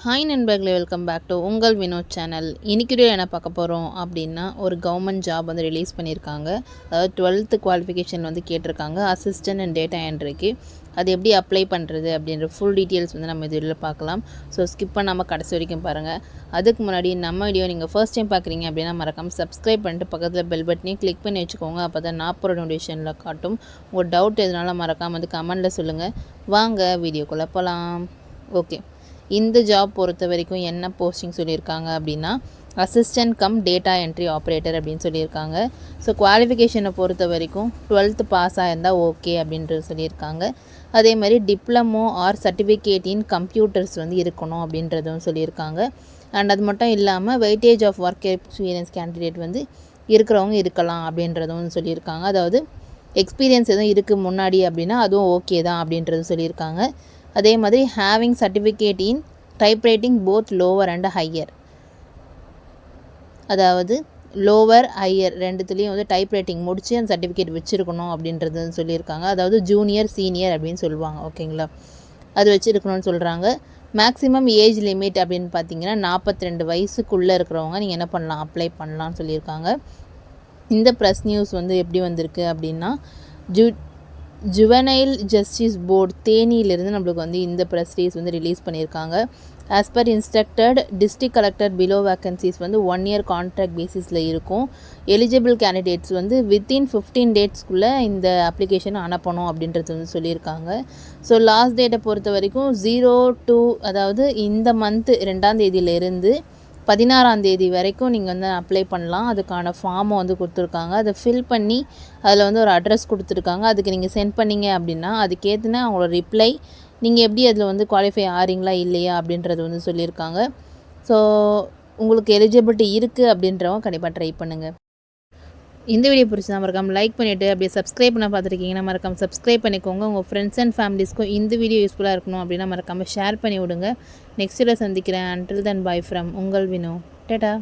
Hi நண்பர்களே, welcome back to உங்கள் Vinod channel. இன்றைக்கி வீடியோ என்ன பார்க்க போகிறோம் அப்படின்னா, ஒரு கவர்மெண்ட் ஜாப் வந்து ரிலீஸ் பண்ணியிருக்காங்க. அதாவது 12th குவாலிஃபிகேஷன் வந்து கேட்டிருக்காங்க, அசிஸ்டன்ட் அண்ட் டேட்டா என்ட்ரிக்கு. அது எப்படி அப்ளை பண்ணுறது அப்படின்ற ஃபுல் டீட்டெயில்ஸ் வந்து நம்ம இதில் பார்க்கலாம். ஸோ ஸ்கிப் பண்ணாமல் கடைசி வரைக்கும் பாருங்கள். அதுக்கு முன்னாடி நம்ம வீடியோ நீங்கள் ஃபர்ஸ்ட் டைம் பார்க்குறீங்க அப்படின்னா மறக்காமல் சப்ஸ்கிரைப் பண்ணிட்டு பக்கத்தில் பெல் பட்டனையும் கிளிக் பண்ணி வச்சுக்கோங்க. அப்போ தான் நான் போகிற நோட்டிஃபிகேஷனில் காட்டும். உங்கள் டவுட் எதனால மறக்காமல் வந்து கமெண்ட்டில் சொல்லுங்கள். வாங்க வீடியோக்குள்ளே போகலாம். ஓகே, இந்த ஜாப் பொறுத்த வரைக்கும் என்ன போஸ்டிங் சொல்லியிருக்காங்க அப்படின்னா, assistant come data entry operator அப்படின்னு சொல்லியிருக்காங்க. ஸோ குவாலிஃபிகேஷனை பொறுத்த வரைக்கும் 12th பாஸ் ஆகிருந்தால் ஓகே அப்படின்றது சொல்லியிருக்காங்க. அதே மாதிரி diploma or certificate in computers வந்து இருக்கணும் அப்படின்றதும் சொல்லியிருக்காங்க. அண்ட் அது மட்டும் இல்லாமல் weightage of work experience candidate வந்து இருக்கிறவங்க இருக்கலாம் அப்படின்றதும் சொல்லியிருக்காங்க. அதாவது எக்ஸ்பீரியன்ஸ் எதுவும் இருக்குது முன்னாடி அப்படின்னா அதுவும் ஓகே தான் அப்படின்றது சொல்லியிருக்காங்க. அதே மாதிரி having certificate in typewriting both lower and higher, அதாவது லோவர் ஹையர் ரெண்டுத்துலேயும் வந்து டைப்ரைட்டிங் முடித்து அந்த சர்டிஃபிகேட் வச்சுருக்கணும் அப்படின்றது சொல்லியிருக்காங்க. அதாவது ஜூனியர் சீனியர் அப்படின்னு சொல்லுவாங்க, ஓகேங்களா? அது வச்சுருக்கணும்னு சொல்கிறாங்க. மேக்ஸிமம் ஏஜ் லிமிட் அப்படின்னு பார்த்தீங்கன்னா 42 வயசுக்குள்ளே இருக்கிறவங்க நீங்கள் என்ன பண்ணலாம், அப்ளை பண்ணலான்னு சொல்லியிருக்காங்க. இந்த ப்ரெஸ் நியூஸ் வந்து எப்படி வந்திருக்கு அப்படின்னா, ஜுவனைல் ஜஸ்டிஸ் போர்டு தேனியிலிருந்து நம்மளுக்கு வந்து இந்த ப்ரெஸ் ரீஸ் வந்து ரிலீஸ் பண்ணியிருக்காங்க. As per instructed district collector below vacancies வந்து 1 year கான்ட்ராக்ட் பேசிஸில் இருக்கும். எலிஜிபிள் கேண்டிடேட்ஸ் வந்து வித்தின் 15 டேட்ஸ்க்குள்ளே இந்த அப்ளிகேஷன் அனுப்பணும் அப்படின்றது வந்து சொல்லியிருக்காங்க. ஸோ லாஸ்ட் டேட்டை பொறுத்த வரைக்கும் 02 அதாவது இந்த மந்த்து 2ஆம் தேதியிலேருந்து 16ஆம் தேதி வரைக்கும் நீங்கள் வந்து அப்ளை பண்ணலாம். அதுக்கான ஃபார்மை வந்து கொடுத்துருக்காங்க. அதை ஃபில் பண்ணி அதில் வந்து ஒரு அட்ரஸ் கொடுத்துருக்காங்க. அதுக்கு நீங்கள் சென்ட் பண்ணிங்க அப்படின்னா அதுக்கேற்றின அவங்களோட ரிப்ளை நீங்கள் எப்படி அதில் வந்து குவாலிஃபை ஆகிறீங்களா இல்லையா அப்படின்றது வந்து சொல்லியிருக்காங்க. ஸோ உங்களுக்கு எலிஜிபிலிட்டி இருக்குது அப்படின்றவங்க கண்டிப்பாக ட்ரை பண்ணுங்கள். இந்த வீடியோ பிடிச்சா மறக்காமல் லைக் பண்ணிவிட்டு அப்படியே சப்ஸ்கிரைப் பண்ண பார்த்துருக்கீங்கன்னா மறக்காமல் சப்ஸ்கிரைப் பண்ணிக்கோங்க. உங்கள் ஃப்ரெண்ட்ஸ் அண்ட் ஃபேமிலிஸ்க்கும் இந்த வீடியோ யூஸ்ஃபுல்லாக இருக்கணும் அப்படின்னா மறக்காமல் ஷேர் பண்ணி விடுங்க. நெக்ஸ்ட் வீடியோ சந்திக்கிறேன். அன்டில் தென் பை ஃப்ரம் உங்கள் வினோ. டாடா.